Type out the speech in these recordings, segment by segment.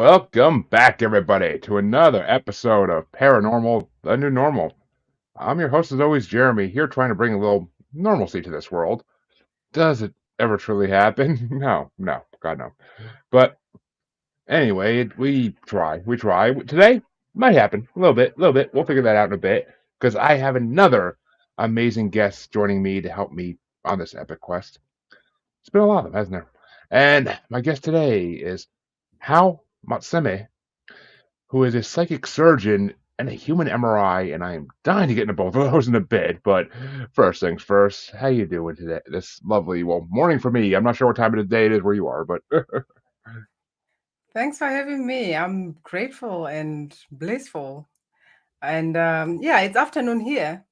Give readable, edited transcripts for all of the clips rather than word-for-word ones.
Welcome back, everybody, to another episode of Paranormal, the New Normal. I'm your host, as always, Jeremy, here trying to bring a little normalcy to this world. Does it ever truly happen? No, God, no. But anyway, we try. Today, might happen, a little bit. We'll figure that out in a bit, because I have another amazing guest joining me to help me on this epic quest. It's been a lot of them, hasn't there? And my guest today is Gao Motsemme, who is a psychic surgeon and a human MRI, and I am dying to get into both of those in a bit. But first things first, how you doing today? This lovely, well, morning for me. I'm not sure what time of the day it is where you are, but Thanks for having me. I'm grateful and blissful. And it's afternoon here.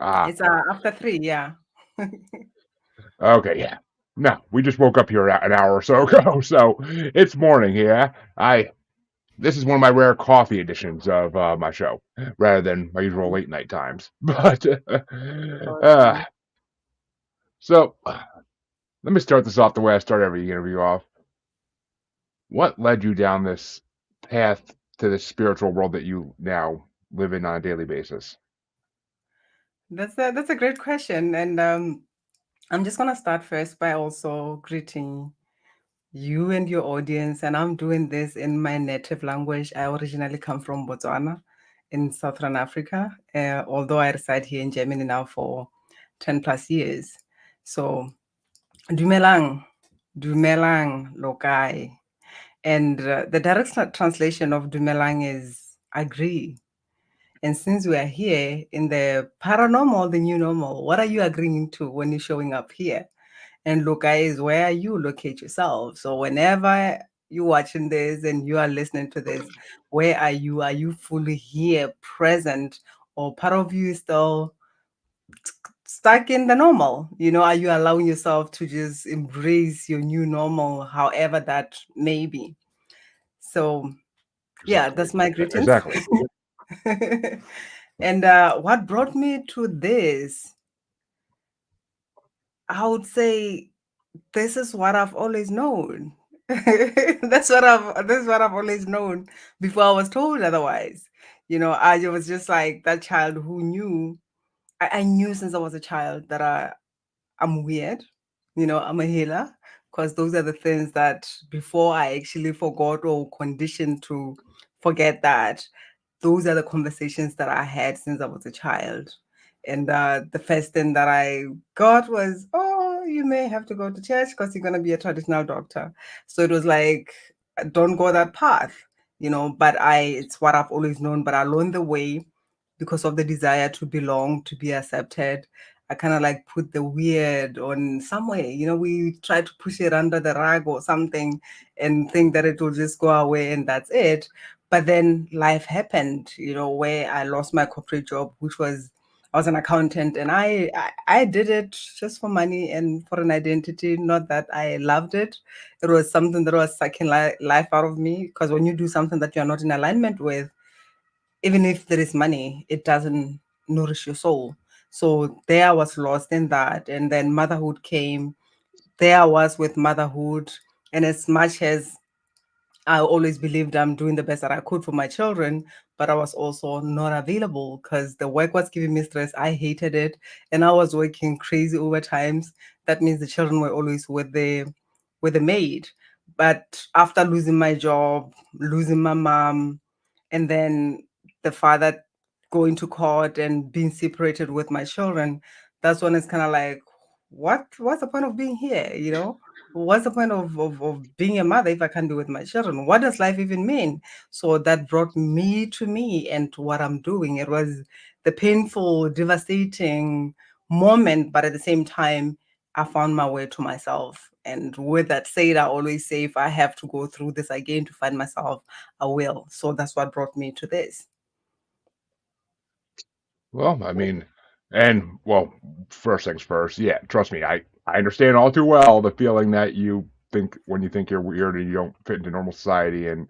ah, It's after 3, yeah. okay, yeah. No, we just woke up here an hour or so ago, so it's morning here. I This is one of my rare coffee editions of my show, rather than my usual late night times. But uh, Awesome. so let me start this off the way I start every interview off. What led you down this path to this spiritual world that you now live in on a daily basis? That's a great question. And I'm just gonna start first by also greeting you and your audience. And I'm doing this in my native language. I originally come from Botswana in Southern Africa, although I reside here in Germany now for 10 plus years. So Dumelang, Dumelang Lokai. And the direct translation of Dumelang is agree. And since we are here in the paranormal, the new normal, what are you agreeing to when you're showing up here? And Lokai is where you locate yourself. So whenever you're watching this and you are listening to this, where are you? Are you fully here, present, or part of you is still stuck in the normal? Are you allowing yourself to just embrace your new normal, however that may be? So, yeah, Exactly. that's my greetings. Exactly. And what brought me to this, I would say this is what I've always known. That's what I've always known before I was told otherwise. I was just like that child who knew. I knew since I was a child that I'm weird. I'm a healer because those are the things that before I actually forgot or conditioned to forget that those are the conversations that I had since I was a child. And the first thing that I got was, oh, you may have to go to church because you're going to be a traditional doctor. So it was like, don't go that path, but it's what I've always known. But along the way, because of the desire to belong, to be accepted, I kind of like put the weird on somewhere. We try to push it under the rug or something and think that it will just go away and that's it. But then life happened, where I lost my corporate job, which was I was an accountant, and I did it just for money and for an identity. Not that I loved it. It was something that was sucking life out of me. Because when you do something that you're not in alignment with, even if there is money, it doesn't nourish your soul. So there I was lost in that, and then motherhood came. There I was with motherhood, and as much as I always believed I'm doing the best that I could for my children, but I was also not available because the work was giving me stress. I hated it, and I was working crazy overtimes. That means the children were always with the maid. But after losing my job, losing my mom, and then the father going to court and being separated with my children, that's when it's kind of like, what's the point of being here? What's the point of being a mother if I can't be with my children? What does life even mean? So that brought me to me and to what I'm doing. It was the painful, devastating moment, but at the same time, I found my way to myself. And with that said, I always say if I have to go through this again to find myself, I will. So that's what brought me to this. Well, I mean, and well, first things first. Yeah, trust me, I understand all too well the feeling that you think when you think you're weird and you don't fit into normal society, and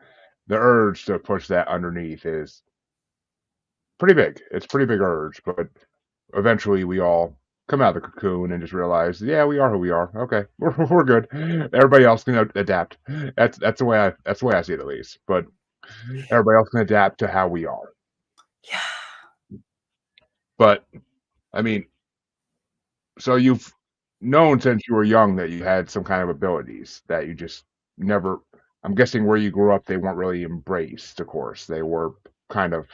the urge to push that underneath is pretty big. It's a pretty big urge, but eventually we all come out of the cocoon and just realize, yeah, we are who we are. Okay, we're good. Everybody else can adapt. That's the way I see it at least. But everybody else can adapt to how we are. Yeah. But I mean, so you've known since you were young that you had some kind of abilities that you just never. I'm guessing where you grew up, they weren't really embraced. Of course, they were kind of.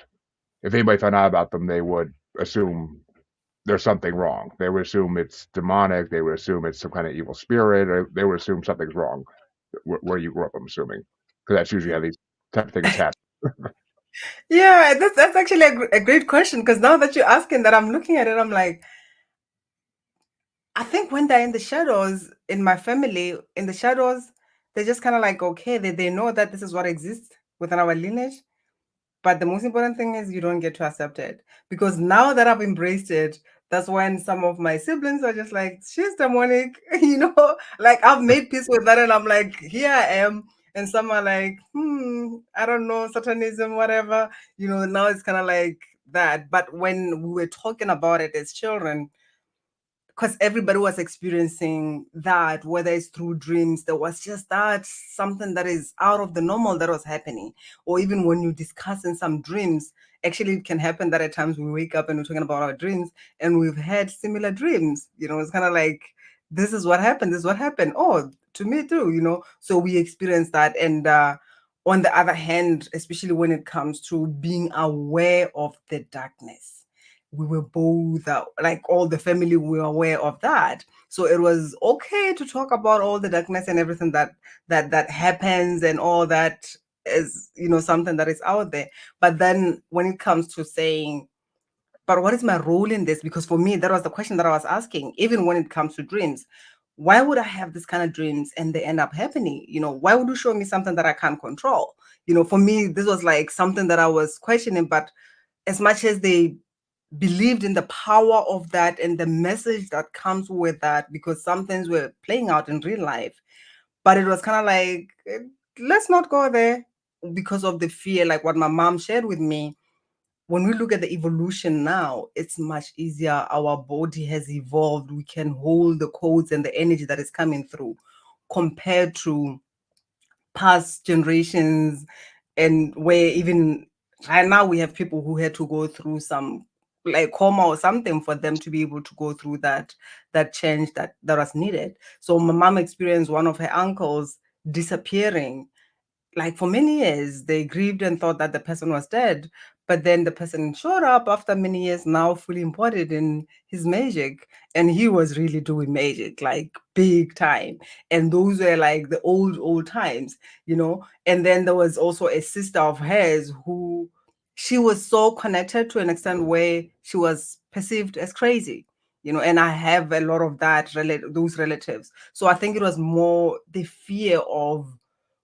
If anybody found out about them, they would assume there's something wrong. They would assume it's demonic. They would assume it's some kind of evil spirit. Or they would assume something's wrong where you grew up. I'm assuming because that's usually how these type of things happen. Yeah, that's actually a great question because now that you're asking that, I'm looking at it, I'm like, I think when they're in the shadows in my family, in the shadows, they're just kind of like, okay, they know that this is what exists within our lineage. But the most important thing is you don't get to accept it. Because now that I've embraced it, that's when some of my siblings are just like, she's demonic, like I've made peace with that and I'm like, here I am. And some are like, I don't know, satanism, whatever. Now it's kind of like that. But when we were talking about it as children, because everybody was experiencing that, whether it's through dreams, there was just that something that is out of the normal that was happening. Or even when you discuss in some dreams, actually, it can happen that at times we wake up and we're talking about our dreams and we've had similar dreams. It's kind of like, this is what happened, this is what happened. Oh, to me too. So we experience that. And on the other hand, especially when it comes to being aware of the darkness, we were both like all the family were aware of that, so it was okay to talk about all the darkness and everything that happens and all that is something that is out there. But then when it comes to saying, but what is my role in this, because for me that was the question that I was asking. Even when it comes to dreams, why would I have this kind of dreams and they end up happening? Why would you show me something that I can't control? For me this was like something that I was questioning. But as much as they believed in the power of that and the message that comes with that, because some things were playing out in real life, but it was kind of like, let's not go there because of the fear, like what my mom shared with me. When we look at the evolution now, it's much easier. Our body has evolved. We can hold the codes and the energy that is coming through compared to past generations, and where even right now we have people who had to go through some like coma or something for them to be able to go through that change that was needed. So my mom experienced one of her uncles disappearing. Like for many years they grieved and thought that the person was dead, but then the person showed up after many years, now fully embodied in his magic, and he was really doing magic like big time. And those were like the old times. And then there was also a sister of hers who, she was so connected to an extent where she was perceived as crazy. And I have a lot of those relatives. So I think it was more the fear of,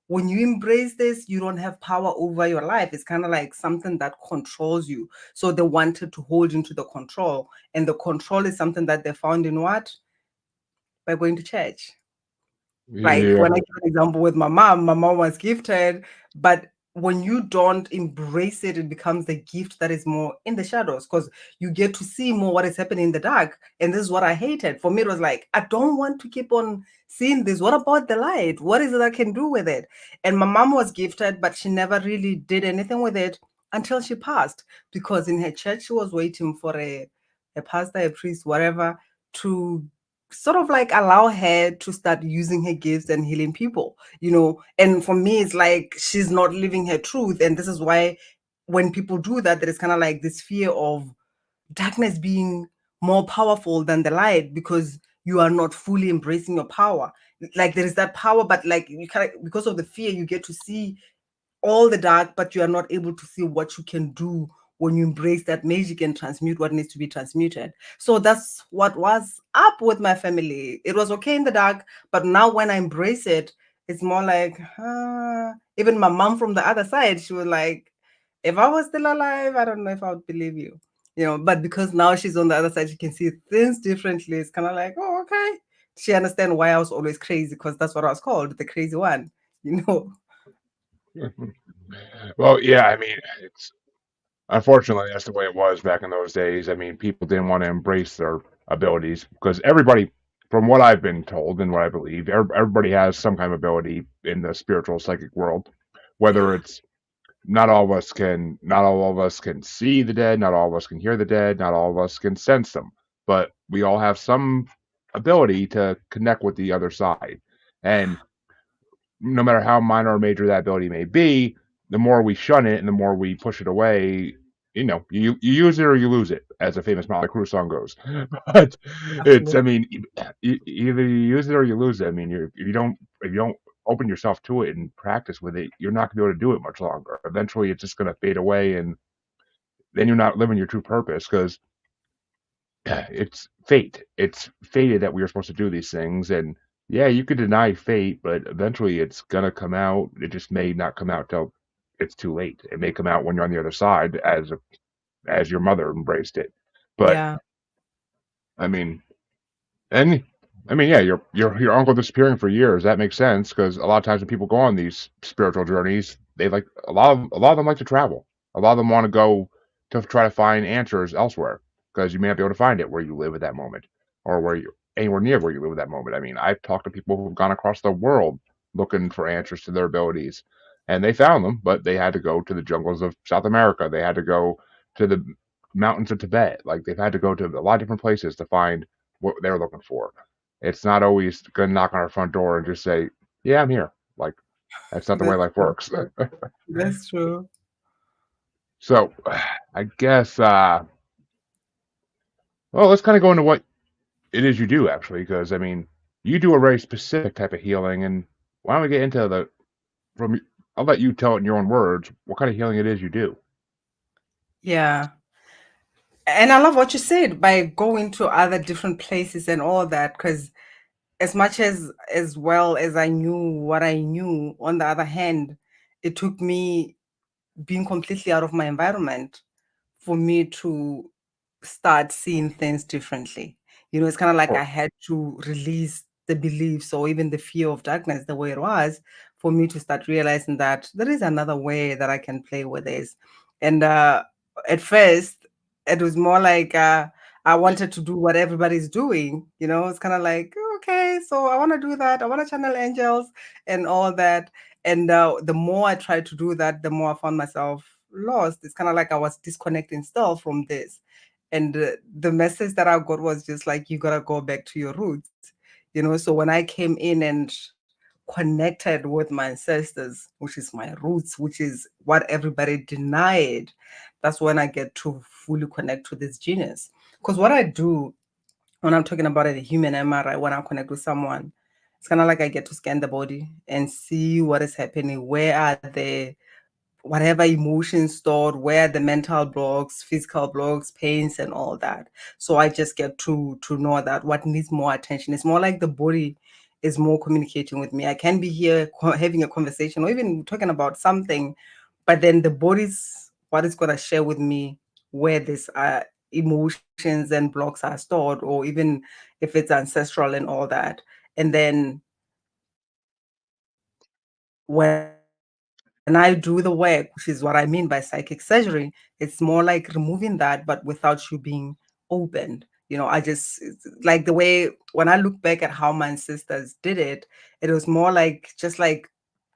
when you embrace this, you don't have power over your life. It's kind of like something that controls you. So they wanted to hold into the control. And the control is something that they found in what? By going to church. Like Yeah, when I give an example with my mom was gifted, but when you don't embrace it, it becomes the gift that is more in the shadows, because you get to see more what is happening in the dark. And this is what I hated. For me, it was like, I don't want to keep on seeing this. What about the light? What is it I can do with it? And my mom was gifted, but she never really did anything with it until she passed, because in her church, she was waiting for a pastor, a priest, whatever, to sort of like allow her to start using her gifts and healing people. And for me it's like she's not living her truth, and this is why when people do that, there is kind of like this fear of darkness being more powerful than the light, because you are not fully embracing your power. Like there is that power, but like you kind of, because of the fear, you get to see all the dark, but you are not able to see what you can do when you embrace that magic and transmute what needs to be transmuted. So that's what was up with my family. It was okay in the dark, but now when I embrace it, it's more like, even my mom from the other side, she was like, if I was still alive, I don't know if I would believe you. But because now she's on the other side, she can see things differently. It's kind of like, oh, okay. She understands why I was always crazy, because that's what I was called, the crazy one, you know. well, yeah. I mean, it's unfortunately that's the way it was back in those days. I mean, people didn't want to embrace their abilities because everybody, from what I've been told and what I believe, everybody has some kind of ability in the spiritual psychic world, whether it's not all of us can see the dead, not all of us can hear the dead, not all of us can sense them, but we all have some ability to connect with the other side. And no matter how minor or major that ability may be, the more we shun it and the more we push it away, you use it or you lose it, as a famous Motley Crue song goes. But I Absolutely. mean, either you use it or you lose it. I mean, if you don't open yourself to it and practice with it, you're not going to be able to do it much longer. Eventually, it's just going to fade away, and then you're not living your true purpose because it's fate. It's fated that we are supposed to do these things, and yeah, you could deny fate, but eventually it's gonna come out. It just may not come out till it's too late. It may come out when you're on the other side, as your mother embraced it. But Yeah. I mean, and I mean, yeah, your uncle disappearing for years. That makes sense because a lot of times when people go on these spiritual journeys, they like a lot of them like to travel. A lot of them want to go to try to find answers elsewhere because you may not be able to find it where you live at that moment or where you anywhere near where you live at that moment. I mean, I've talked to people who've gone across the world looking for answers to their abilities, and they found them, but they had to go to the jungles of South America. They had to go to the mountains of Tibet. Like they've had to go to a lot of different places to find what they're looking for. It's not always gonna knock on our front door and just say, "Yeah, I'm here." Like that's not the way That's life true. works. That's true. So, I guess, well, let's kind of go into what it is you do actually, because I mean, you do a very specific type of healing, and why don't we get into the from? I'll let you tell it in your own words what kind of healing it is you do. Yeah. And I love what you said by going to other different places and all that, because as much as well as I knew what I knew, on the other hand, it took me being completely out of my environment for me to start seeing things differently. It's kind of like I Or had to release the beliefs or even the fear of darkness the way it was for me to start realizing that there is another way that I can play with this. And at first, it was more like I wanted to do what everybody's doing. It's kind of like, okay, so I want to do that. I want to channel angels and all that. And the more I tried to do that, the more I found myself lost. It's kind of like I was disconnecting still from this. And the message that I got was just like, you got to go back to your roots. So when I came in and connected with my ancestors, which is my roots, which is what everybody denied, that's when I get to fully connect to this genius. Because what I do when I'm talking about a human MRI, when I connect with someone, it's kind of like I get to scan the body and see what is happening. Where are the whatever emotions stored, where the mental blocks, physical blocks, pains, and all that. So I just get to know that what needs more attention. It's more like the body is more communicating with me. I can be here having a conversation or even talking about something, but then the body's what is going to share with me where these emotions and blocks are stored, or even if it's ancestral and all that. And then when I do the work, which is what I mean by psychic surgery, it's more like removing that, but without you being opened. Like the way when I look back at how my ancestors did it, it was more like just like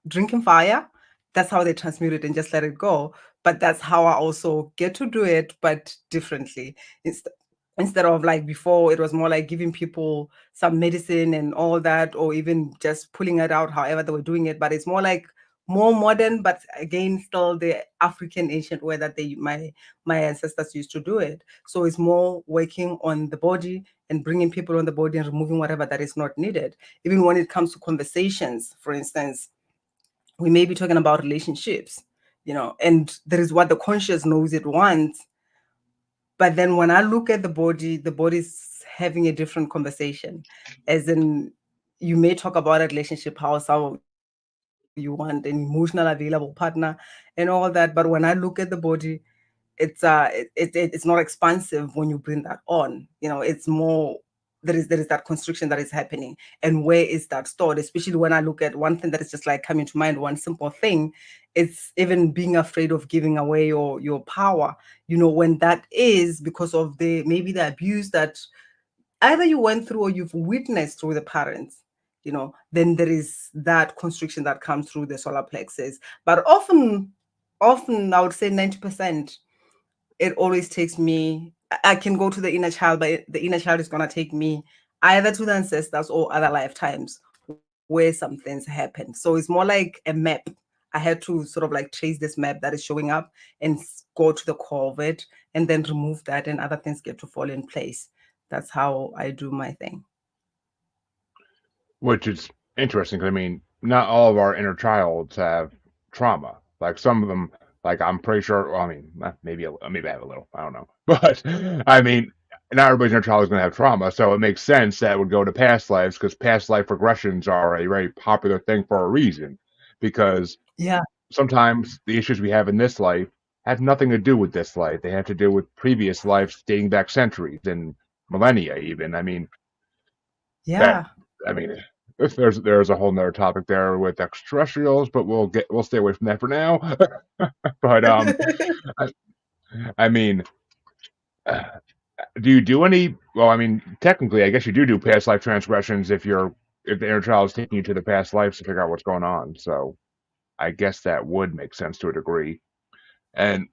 drinking fire. That's how they transmute it and just let it go. But that's how I also get to do it, but differently. Inst- Instead of like before, it was more like giving people some medicine and all that, or even just pulling it out however they were doing it. But it's more like more modern, but again, still the African ancient way that my ancestors used to do it. So it's more working on the body and bringing people on the body and removing whatever that is not needed. Even when it comes to conversations, for instance, we may be talking about relationships, and there is what the conscious knows it wants. But then when I look at the body's having a different conversation. As in, you may talk about a relationship, how some you want an emotional available partner and all that. But when I look at the body, it's not expansive when you bring that on. It's more there is that constriction that is happening. And where is that stored? Especially when I look at one thing that is just like coming to mind, one simple thing, it's even being afraid of giving away your power. When that is because of the maybe the abuse that either you went through or you've witnessed through the parents, then there is that constriction that comes through the solar plexus. But often I would say 90%, it always takes me. I can go to the inner child, but the inner child is gonna take me either to the ancestors or other lifetimes where some things happen. So it's more like a map. I had to sort of like trace this map that is showing up and go to the core of it and then remove that, and other things get to fall in place. That's how I do my thing. Which is interesting 'cause, I mean, not all of our inner childs have trauma. Like some of them, like I'm pretty sure. Well, I mean, maybe I have a little. I don't know, but I mean, not everybody's inner child is going to have trauma, so it makes sense that it would go to past lives because past life regressions are a very popular thing for a reason. Because Yeah, sometimes the issues we have in this life have nothing to do with this life; they have to do with previous lives dating back centuries and millennia, even. I mean, that yeah. I mean, if there's a whole nother topic there with extraterrestrials, but we'll stay away from that for now. But I, I mean, uh, do you do any? Well, I mean, technically, I guess you do past life transgressions if the inner child is taking you to the past lives to figure out what's going on. So I guess that would make sense to a degree. And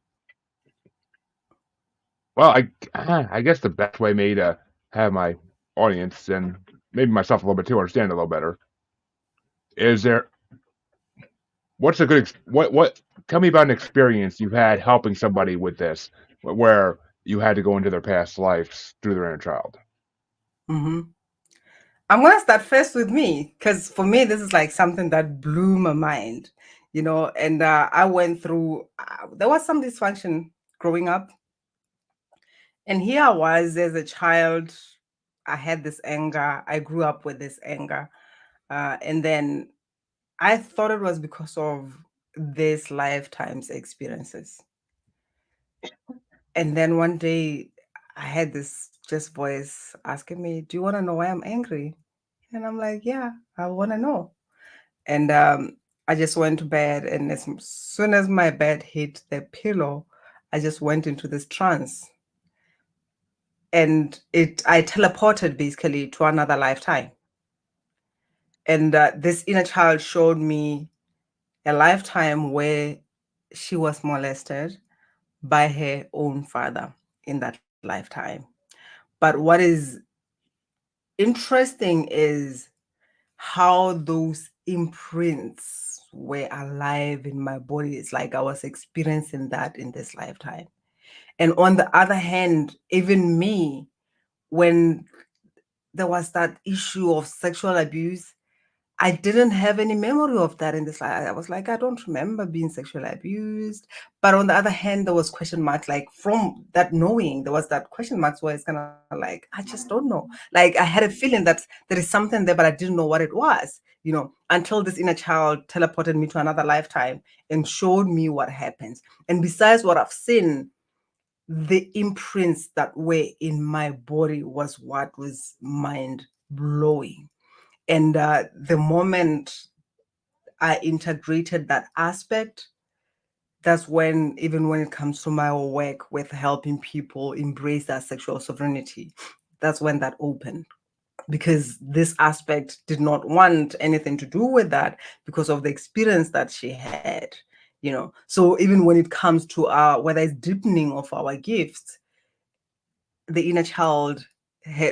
well, I guess the best way maybe to have my audience and maybe myself a little bit too understand it a little better is there what's a good what tell me about an experience you've had helping somebody with this where you had to go into their past lives through their inner child. Hmm. I'm gonna start first with me because for me this is like something that blew my mind, and I went through. There was some dysfunction growing up, and here I was as a child. I had this anger. I grew up with this anger, and then I thought it was because of this lifetime's experiences. And then one day I had this just voice asking me, "Do you want to know why I'm angry?" And I'm like, "Yeah, I want to know." And I just went to bed, and as soon as my bed hit the pillow, I just went into this trance, and it I teleported basically to another lifetime. And this inner child showed me a lifetime where she was molested by her own father in that lifetime. But what is interesting is how those imprints were alive in my body. It's like I was experiencing that in this lifetime. And on the other hand, even me, when there was that issue of sexual abuse, I didn't have any memory of that in this life. I was like, I don't remember being sexually abused. But on the other hand, there was question marks, like from that knowing, there was that question marks where it's kind of like, I just don't know. Like I had a feeling that there is something there, but I didn't know what it was, until this inner child teleported me to another lifetime and showed me what happens. And besides what I've seen, the imprints that were in my body was what was mind blowing. And the moment I integrated that aspect, that's when, even when it comes to my work with helping people embrace their sexual sovereignty, that's when that opened. Because this aspect did not want anything to do with that because of the experience that she had. So even when it comes to whether it's deepening of our gifts, the inner child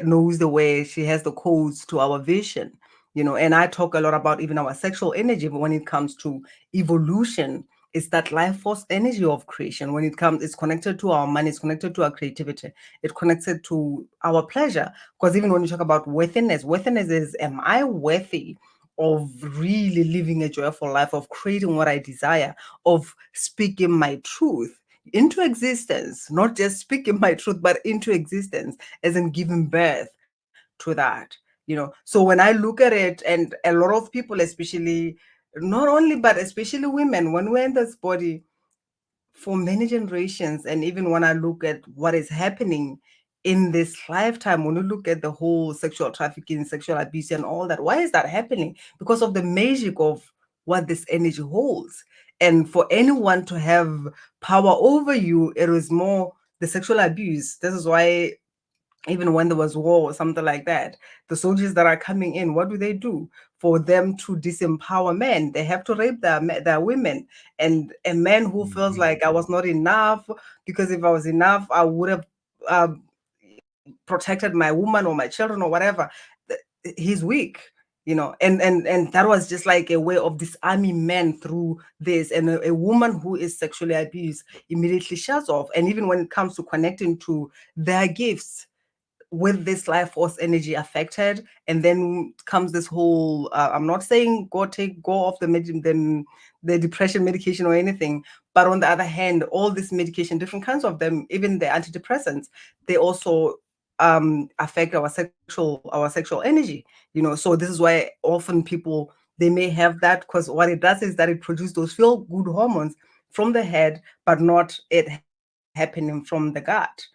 knows the way, she has the codes to our vision. And I talk a lot about even our sexual energy, but when it comes to evolution, it's that life force energy of creation. When it comes, it's connected to our mind, it's connected to our creativity, it's connected to our pleasure. Because even when you talk about worthiness is, am I worthy of really living a joyful life, of creating what I desire, of speaking my truth into existence, not just speaking my truth, but into existence, as in giving birth to that. So when I look at it, and a lot of people, especially, not only, but especially women, when we're in this body for many generations, and even when I look at what is happening in this lifetime, when you look at the whole sexual trafficking, sexual abuse, and all that, why is that happening? Because of the magic of what this energy holds. And for anyone to have power over you, it was more the sexual abuse. This is why even when there was war or something like that, the soldiers that are coming in, what do? For them to disempower men, they have to rape their women. And a man who feels Mhm. like I was not enough, because if I was enough, I would have uh, protected my woman or my children or whatever. He's weak, and that was just like a way of disarming men through this. And a woman who is sexually abused immediately shuts off. And even when it comes to connecting to their gifts, with this life force energy affected, and then comes this whole I'm not saying go off the depression medication or anything, but on the other hand, all this medication, different kinds of them, even the antidepressants, they also affect our sexual energy, so this is why often people, they may have that, because what it does is that it produces those feel good hormones from the head, but not it happening from the gut,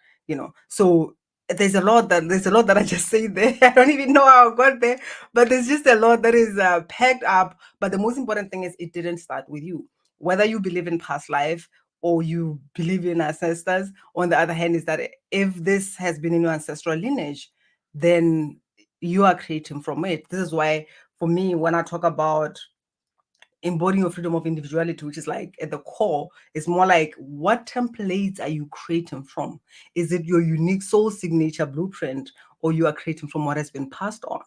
so there's a lot that I just say there. I don't even know how I got there, but there's just a lot that is packed up. But the most important thing is it didn't start with you. Whether you believe in past life or you believe in ancestors, on the other hand, is that if this has been in your ancestral lineage, then you are creating from it. This is why, for me, when I talk about embodying your freedom of individuality, which is like at the core, it's more like, what templates are you creating from? Is it your unique soul signature blueprint, or you are creating from what has been passed on?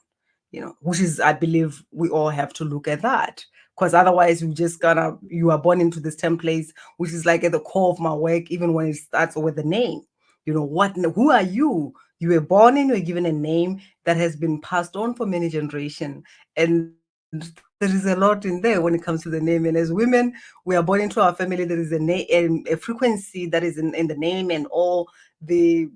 Which is, I believe, we all have to look at that, because otherwise you are born into this templates, which is like at the core of my work, even when it starts with the name. Who are you? You were born and you were given a name that has been passed on for many generations. And there is a lot in there when it comes to the name. And as women, we are born into our family. There is a name, a frequency that is in the name, and all the,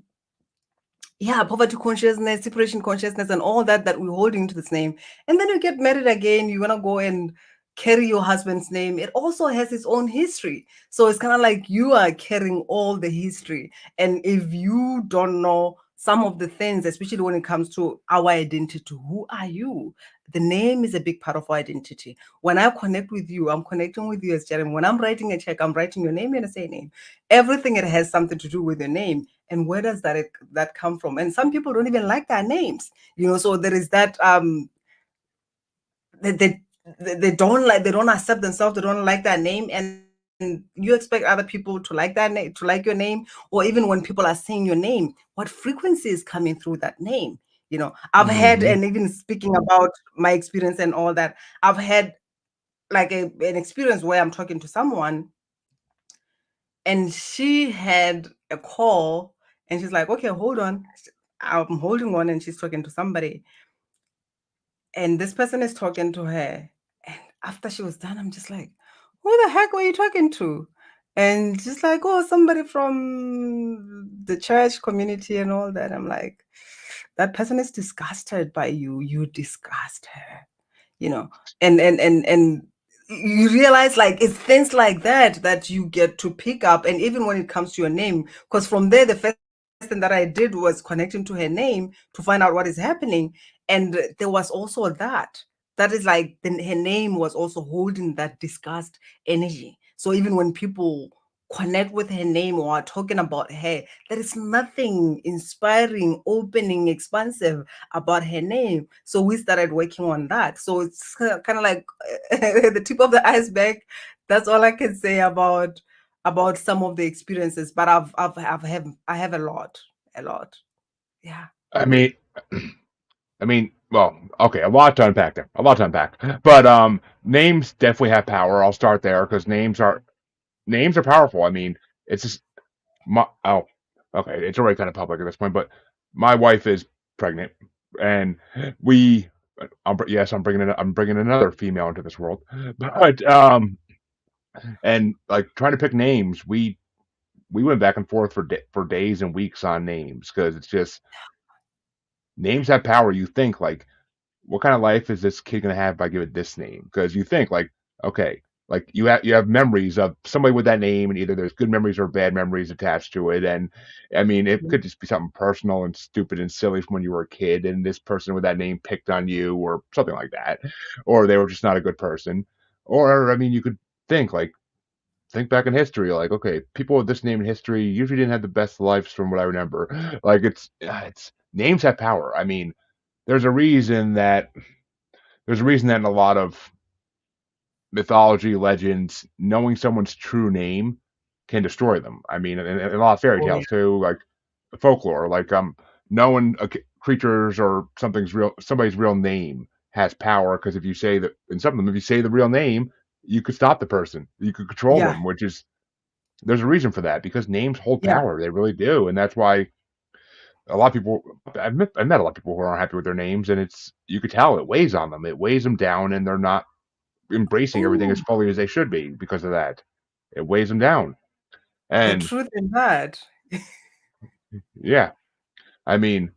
yeah, poverty consciousness, separation consciousness, and all that we hold into this name. And then you get married again, you want to go and carry your husband's name. It also has its own history. So it's kind of like you are carrying all the history. And if you don't know some of the things, especially when it comes to our identity, who are you? The name is a big part of our identity. When I connect with you, I'm connecting with you as Jeremy. When I'm writing a check, I'm writing your name and a surname. Everything, it has something to do with your name. And where does that come from? And some people don't even like their names, so there is that they, they they don't accept themselves, they don't like their name, and you expect other people to like that name, to like your name. Or even when people are saying your name, what frequency is coming through that name? I've had, and Mhm. even speaking about my experience and all that, I've had like an experience where I'm talking to someone, and she had a call, and she's like, okay, hold on. I'm holding on, and she's talking to somebody, and this person is talking to her. And after she was done, I'm just like, who the heck were you talking to? And she's like, oh, somebody from the church community and all that. I'm like, that person is disgusted by you. You disgust her, you know and you realize, like, it's things like that you get to pick up. And even when it comes to your name, because from there, the first thing that I did was connecting to her name to find out what is happening. And there was also that is like, her name was also holding that disgust energy. So even when people connect with her name or are talking about her, there is nothing inspiring, opening, expansive about her name. So we started working on that. So it's kind of like the tip of the iceberg. That's all I can say about some of the experiences. But I have a lot. Yeah. I mean, well, okay, a lot to unpack there. A lot to unpack. But names definitely have power. I'll start there because names are powerful. I mean, it's just oh, okay, it's already kind of public at this point, but my wife is pregnant, and we, yes, I'm bringing another female into this world, but and like trying to pick names, we went back and forth for days and weeks on names because it's just names have power. You think like, what kind of life is this kid gonna have if I give it this name? Because you think like, okay, like you have memories of somebody with that name, and either there's good memories or bad memories attached to it. And I mean, it could just be something personal and stupid and silly from when you were a kid, and this person with that name picked on you or something like that, or they were just not a good person. Or I mean, you could think like think back in history, like, okay, people with this name in history usually didn't have the best lives from what I remember. Like it's names have power. I mean, there's a reason that there's a reason that in a lot of mythology, legends, knowing someone's true name can destroy them. I mean, in a lot of fairy Oh yeah. tales too, like folklore, like knowing creatures or somebody's real name has power because if you say that in some of them, if you say the real name, you could stop the person, you could control Yeah. them, which is there's a reason for that because names hold Yeah. power, they really do, and that's why a lot of people. I've met a lot of people who aren't happy with their names, and it's you could tell it weighs on them, it weighs them down, and they're not embracing everything as Oh, fully as they should be because of that. It weighs them down. the And truth in that. yeah, I mean,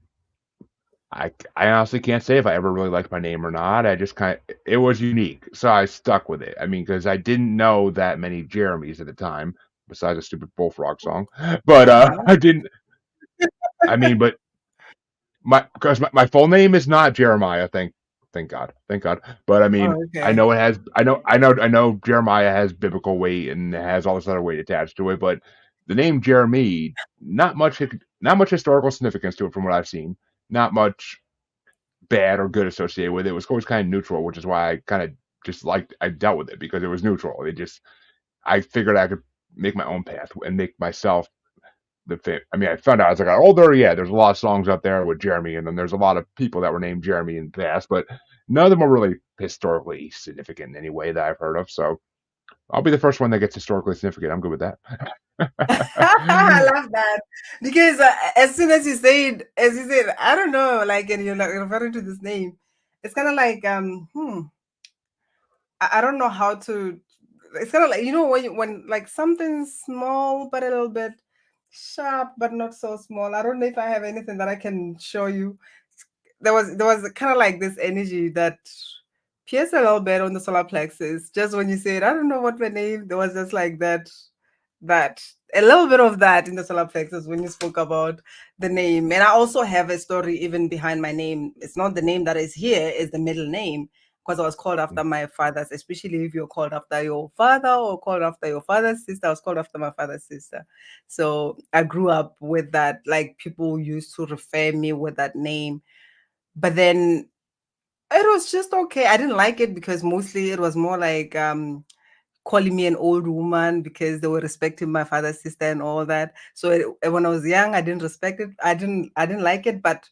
I honestly can't say if I ever really liked my name or not. I just kind of it was unique, so I stuck with it. I mean, because I didn't know that many Jeremys at the time, besides a stupid bullfrog song. But Uh-huh. I didn't. I mean, but my full name is not Jeremiah. Thank God. But I Oh, mean, I okay. know it has. I know Jeremiah has biblical weight and has all this other weight attached to it. But the name Jeremy, not much historical significance to it from what I've seen. Not much bad or good associated with it. It was always kind of neutral, which is why I kind of just I dealt with it because it was neutral. I figured I could make my own path and make myself I mean, I found out as I got older, yeah, there's a lot of songs out there with Jeremy, and then there's a lot of people that were named Jeremy in the past, but none of them were really historically significant in any way that I've heard of. So I'll be the first one that gets historically significant. I'm good with I that. love that because as soon as you say it, as you said, I don't know, like, and you're like referring to this name, it's kind of like, I don't know how to. It's kind of like when like something small but a little bit sharp but not so small. I don't know if I have anything that I can show you. There was kind of like this energy that pierced a little bit on the solar plexus. Just when you said, I don't know what my name, there was just like that a little bit of that in the solar plexus when you spoke about the name. And I also have a story even behind my name. It's not the name that is here, it's the middle name because I was called after my father's, especially if you're called after your father or called after your father's sister. I was called after my father's sister. So I grew up with that. Like people used to refer me with that name. But then it was just okay. I didn't like it because mostly it was more like calling me an old woman because they were respecting my father's sister and all that. So when I was young, I didn't respect it. I didn't like it. But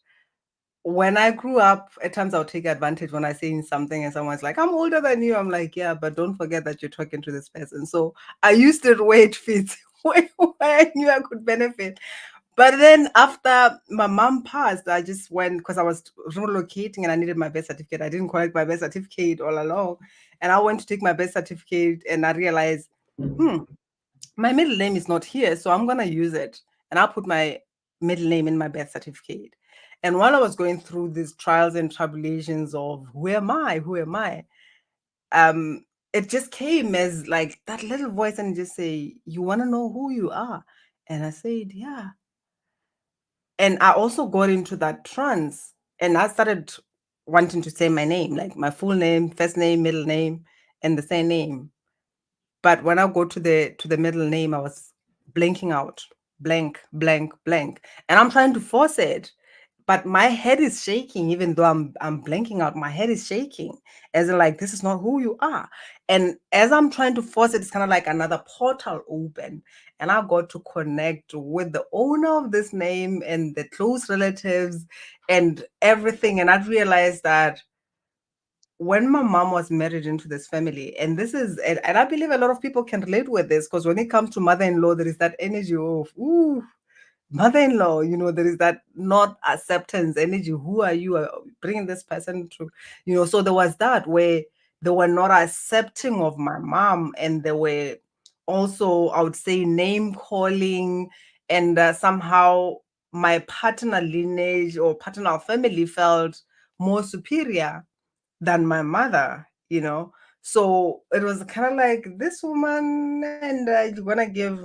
when I grew up, at times I'll take advantage when I say something and someone's like, "I'm older than you." I'm like, "Yeah, but don't forget that you're talking to this person." So I used it where it fits, where I knew I could benefit. But then after my mom passed, I just went because I was relocating and I needed my birth certificate. I didn't collect my birth certificate all along. And I went to take my birth certificate and I realized, hmm, my middle name is not here. So I'm going to use it. And I'll put my middle name in my birth certificate. And while I was going through these trials and tribulations of who am I? Who am I? It just came as like that little voice and just say, you want to know who you are? And I said, yeah. And I also got into that trance and I started wanting to say my name, like my full name, first name, middle name, and the same name. But when I go to the middle name, I was blinking out, blank, blank, blank. And I'm trying to force it. But my head is shaking, even though I'm blanking out. My head is shaking, as in like this is not who you are. And as I'm trying to force it, it's kind of like another portal open, and I got to connect with the owner of this name and the close relatives and everything. And I realized that when my mom was married into this family, and this is, and I believe a lot of people can relate with this because when it comes to mother-in-law, there is that energy of, ooh, mother-in-law, there is that not acceptance energy. Who are you bringing this person to, so there was that where they were not accepting of my mom, and they were also, I would say, name calling, and somehow my paternal lineage or paternal family felt more superior than my mother. So it was kind of like this woman, and you're gonna give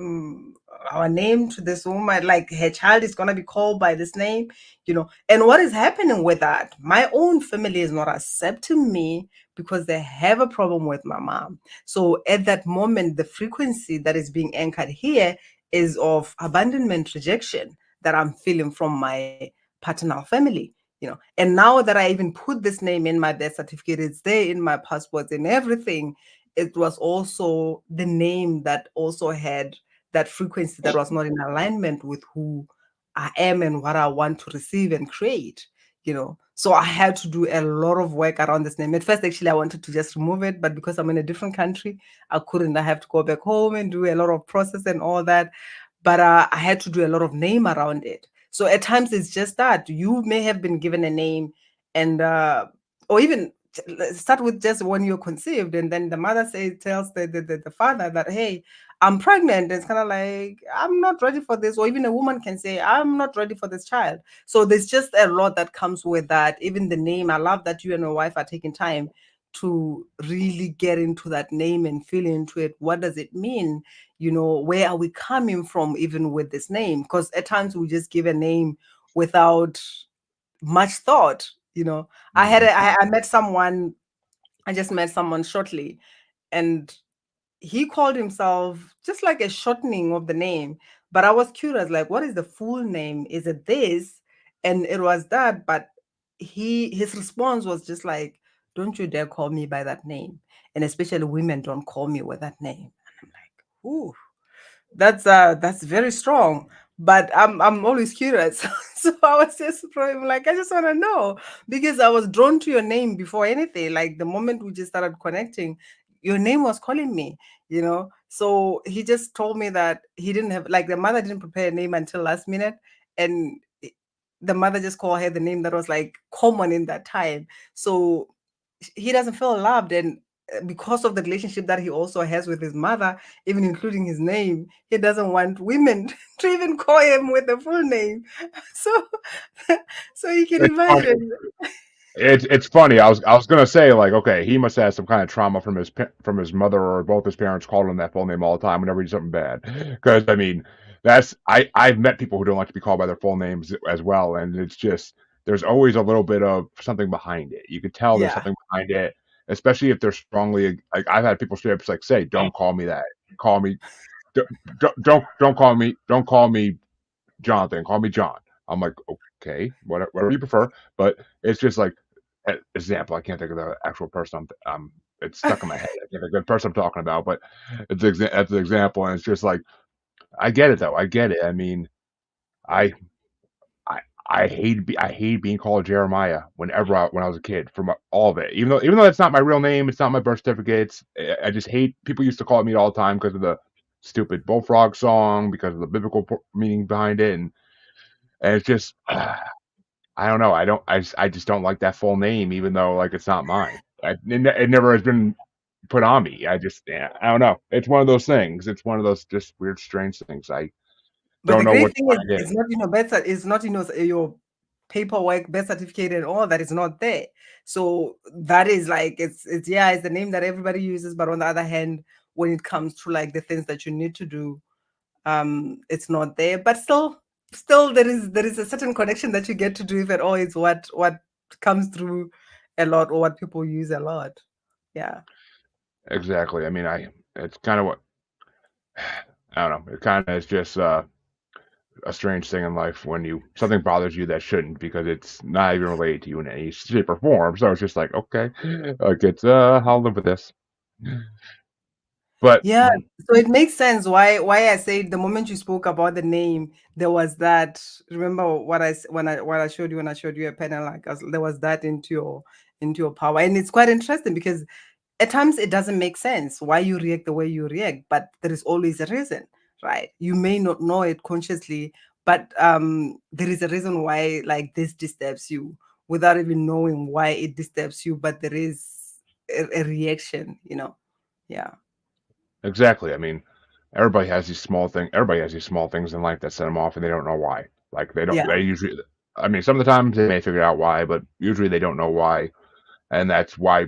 our name to this woman, like her child is gonna be called by this name, you know. And what is happening with that? My own family is not accepting me because they have a problem with my mom. So at that moment, the frequency that is being anchored here is of abandonment, rejection that I'm feeling from my paternal family, you know. And now that I even put this name in my birth certificate, it's there in my passport and everything. It was also the name that also had that frequency that was not in alignment with who I am and what I want to receive and create, you know. So I had to do a lot of work around this name. At first, actually, I wanted to just remove it, but because I'm in a different country, I couldn't. I have to go back home and do a lot of process and all that. But I had to do a lot of name around it. So at times it's just that you may have been given a name, and or even let's start with just when you're conceived, and then the mother tells the father that, hey, I'm pregnant. It's kind of like, I'm not ready for this. Or even a woman can say, I'm not ready for this child. So there's just a lot that comes with that. Even the name, I love that you and your wife are taking time to really get into that name and feel into it. What does it mean? You know, where are we coming from even with this name? Because at times we just give a name without much thought, you know. Mhm. I met someone, I just met someone shortly, and he called himself just like a shortening of the name. But I was curious, like, what is the full name? Is it this? And it was that. But his response was just like, don't you dare call me by that name. And especially women don't call me with that name. And I'm like, ooh, that's very strong. But I'm always curious. So I was just like, I just want to know, because I was drawn to your name before anything. Like the moment we just started connecting, your name was calling me, you know. So he just told me that he didn't have, like, the mother didn't prepare a name until last minute, and the mother just called her the name that was like common in that time. So he doesn't feel loved, and because of the relationship that he also has with his mother, even including his name, he doesn't want women to even call him with the full name. So so you can It's funny. imagine. It's funny. I was gonna say like, okay, he must have some kind of trauma from his mother or both his parents called him that full name all the time whenever he did something bad. Because I mean, that's I've met people who don't like to be called by their full names as well, and it's just there's always a little bit of something behind it. You could tell there's Yeah. something behind it, especially if they're strongly like I've had people straight up like say, don't call me that. Call me don't call me Jonathan. Call me John. I'm like, okay, whatever you prefer. But it's just like, example, I can't think of the actual person. It's stuck in my head. I can't think of the person I'm talking about, but it's an example, and it's just like, I get it though. I get it. I mean, I I I hate being called Jeremiah when I was a kid from all of it. Even though that's not my real name, it's not my birth certificate. I just hate people used to call me all the time because of the stupid bullfrog song, because of the biblical meaning behind it, and it's just I don't know. I just don't like that full name, even though like it's not mine. It never has been put on me. Yeah, I don't know. It's one of those things. It's one of those just weird, strange things. I But don't the know great what thing is, behind it's not, it's not, your paperwork, birth certificate, and all that is not there. So that is like, it's yeah, it's the name that everybody uses. But on the other hand, when it comes to like the things that you need to do, it's not there. But still there is a certain connection that you get to do, if at all, is what comes through a lot, or what people use a lot. Yeah. exactly. I mean, it's kind of what I don't know. It kind of is just a strange thing in life when you something bothers you that shouldn't because it's not even related to you in any shape or form. So it's just like okay, like it's I'll live with this. But Yeah, so it makes sense why I said the moment you spoke about the name, there was that. Remember what what I showed you when I showed you a panel, like, there was that into your power, and it's quite interesting because at times it doesn't make sense why you react the way you react, but there is always a reason, right? You may not know it consciously, but there is a reason why, like, this disturbs you without even knowing why it disturbs you, but there is a reaction, you know. Yeah. exactly. I mean, everybody has these small things in life that set them off, and they don't know why. Like they don't. Yeah. They usually. I mean, some of the times they may figure out why, but usually they don't know why, and that's why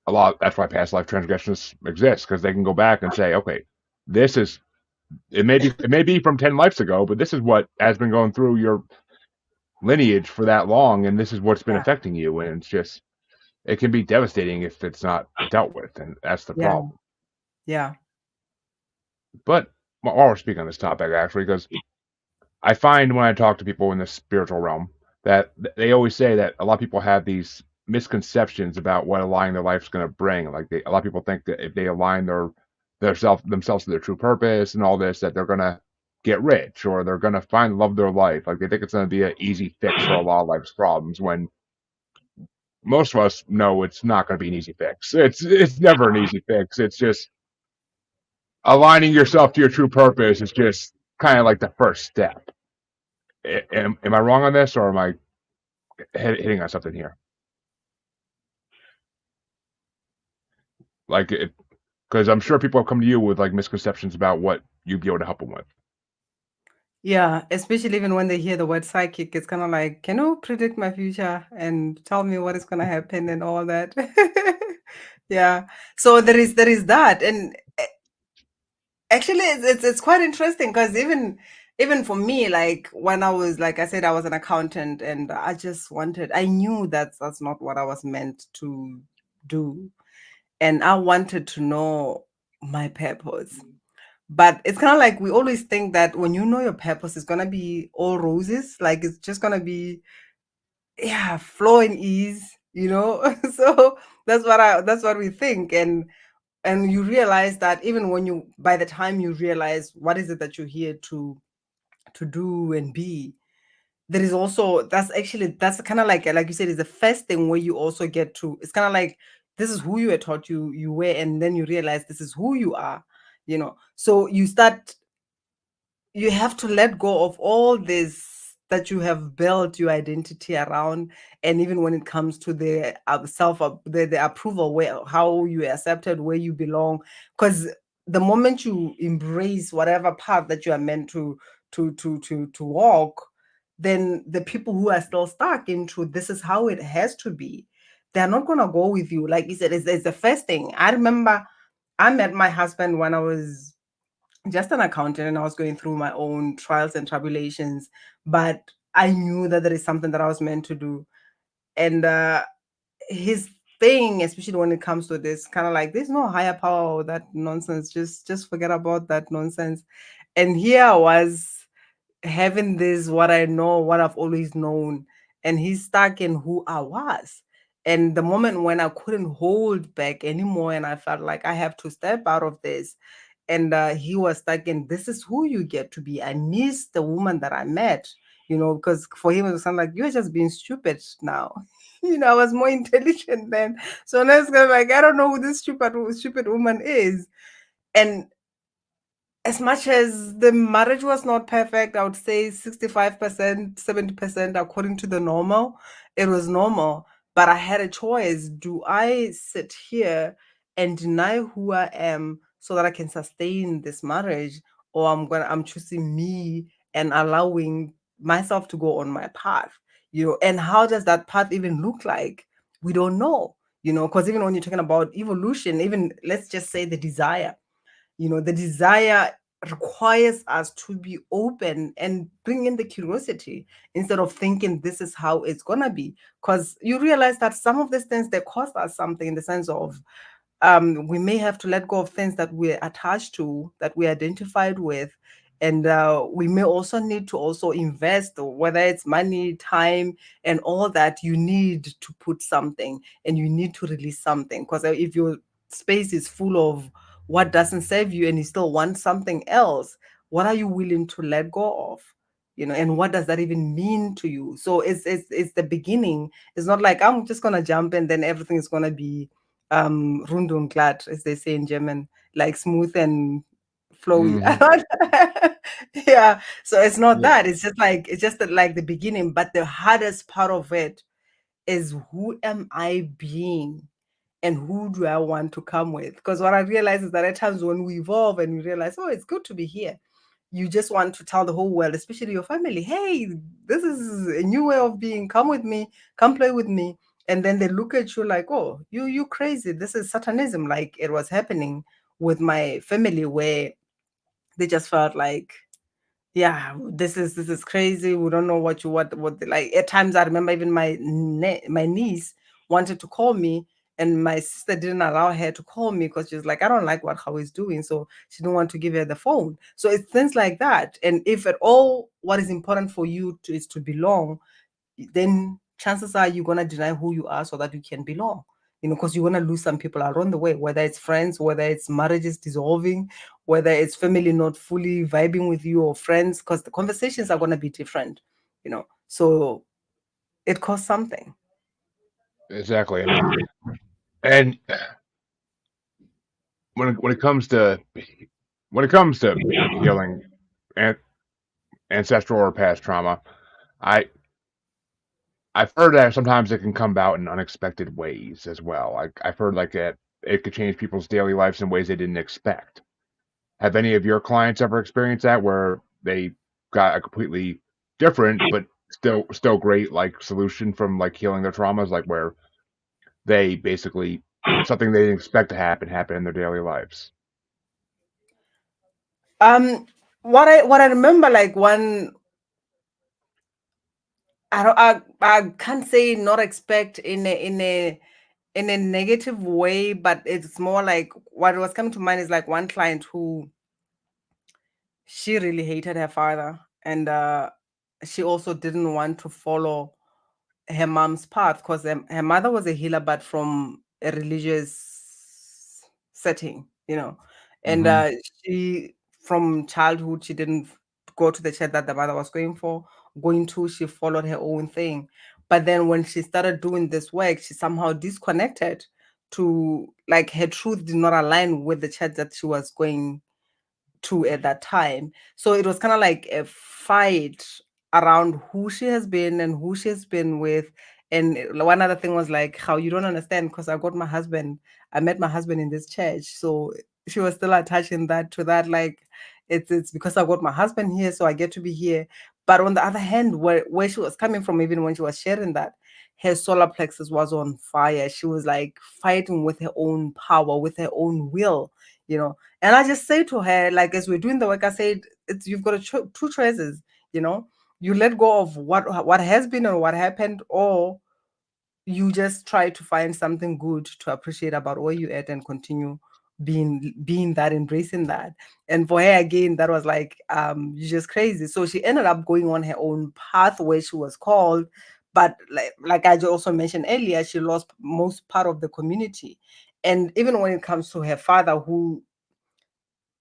a lot. That's why past life transgressions exist, because they can go back and say, okay, this is it may be from 10 lives ago, but this is what has been going through your lineage for that long, and this is what's been Yeah, affecting you, and it's just it can be devastating if it's not dealt with, and that's the yeah, problem. yeah, But while we're speaking on this topic, actually, because I find when I talk to people in the spiritual realm that they always say that a lot of people have these misconceptions about what aligning their life's going to bring. Like a lot of people think that if they align themselves to their true purpose and all this, that they're going to get rich or they're going to find the love of their life. Like they think it's going to be an easy fix for a lot of life's problems. When most of us know it's not going to be an easy fix. It's never an easy fix. It's just aligning yourself to your true purpose is just kind of like the first step. Am I wrong on this, or am I hitting on something here? Like, because I'm sure people have come to you with like misconceptions about what you'd be able to help them with. yeah. Especially even when they hear the word psychic, it's kind of like, can you predict my future and tell me what is going to happen and all that? Yeah. So there is that, and actually, it's quite interesting because even for me, like when I was, like I said, I was an accountant, and I knew that that's not what I was meant to do, and I wanted to know my purpose. But it's kind of like we always think that when you know your purpose, it's gonna be all roses, like it's just gonna be, yeah, flow and ease. So that's what we think, and you realize that even when you by the time you realize what is it that you're here to do and be, there is also that's kind of like you said, is the first thing where you also get to, it's kind of like this is who you were taught you were, and then you realize this is who you are. So you have to let go of all this that you have built your identity around. And even when it comes to the the approval, where how you are accepted, where you belong, because the moment you embrace whatever path that you are meant to walk, then the people who are still stuck into this is how it has to be, they're not going to go with you. Like you said, it's the first thing. I remember I met my husband when I was just an accountant, and I was going through my own trials and tribulations, but I knew that there is something that I was meant to do. And his thing, especially when it comes to this, kind of like there's no higher power or that nonsense. Just forget about that nonsense. And here I was having this, what I know, what I've always known, and he's stuck in who I was. And the moment when I couldn't hold back anymore, and I felt like I have to step out of this, and he was stuck in this is who you get to be. I miss the woman that I met, because for him it was something like you're just being stupid now. I was more intelligent then. So now it's kind of like I don't know who this stupid woman is. And as much as the marriage was not perfect, I would say 65%, 70% according to the normal, it was normal. But I had a choice. Do I sit here and deny who I am so that I can sustain this marriage? Or I'm choosing me and allowing myself to go on my path. And how does that path even look like? We don't know, because even when you're talking about evolution, even let's just say the desire, the desire requires us to be open and bring in the curiosity instead of thinking this is how it's gonna be, because you realize that some of these things, they cost us something, in the sense of we may have to let go of things that we're attached to, that we identified with. And we may also need to also invest, whether it's money, time, and all that. You need to put something, and you need to release something, because if your space is full of what doesn't serve you and you still want something else, what are you willing to let go of? And what does that even mean to you? So it's the beginning. It's not like I'm just gonna jump and then everything is gonna be rund und glatt, as they say in German, like smooth and flowy. Hmm. Yeah. So it's not Yeah. that. It's just like the beginning. But the hardest part of it is, who am I being? And who do I want to come with? Because what I realize is that at times when we evolve and we realize, oh, it's good to be here, you just want to tell the whole world, especially your family, hey, this is a new way of being. Come with me, come play with me. and then they look at you like, oh, you crazy, this is satanism. Like it was happening with my family, where they just felt like, yeah, this is crazy. We don't know what like. At times, I remember even my niece wanted to call me, and my sister didn't allow her to call me because she was like, I don't like what how he's doing, so she didn't want to give her the phone. So it's things like that. And if at all, what is important for you is to belong, then chances are you're gonna deny who you are so that you can belong. Because you're gonna lose some people along the way, whether it's friends, whether it's marriages dissolving, whether it's family not fully vibing with you, or friends, because the conversations are gonna be different. So it costs something. Exactly. And when it comes to healing an ancestral or past trauma, I I've heard that sometimes it can come about in unexpected ways as well. I've heard like that it could change people's daily lives in ways they didn't expect. Have any of your clients ever experienced that where they got a completely different but still great like solution from like healing their traumas, like where they basically something they didn't expect to happen in their daily lives? Um, what I remember, like one, I don't, I can't say not expect in a negative way, but it's more like what was coming to mind is like one client who, she really hated her father, and she also didn't want to follow her mom's path, because her mother was a healer, but from a religious setting. And Hmm. she, from childhood, she didn't go to the church that the mother was going to. She followed her own thing. But then when she started doing this work, she somehow disconnected to, like, her truth did not align with the church that she was going to at that time. So it was kind of like a fight around who she has been and who she has been with. And one other thing was like, how you don't understand, because I met my husband in this church. So she was still attaching that to that, like it's because I got my husband here, so I get to be here. But on the other hand, where she was coming from, even when she was sharing that, her solar plexus was on fire. She was like fighting with her own power, with her own will. And I just say to her, like, as we're doing the work, I said, you've got two choices, you know. You let go of what has been and what happened, or you just try to find something good to appreciate about where you're at and continue being that, embracing that. And for her, again, that was like, you're just crazy. So she ended up going on her own path where she was called. But like I also mentioned earlier, she lost most part of the community. And even when it comes to her father, who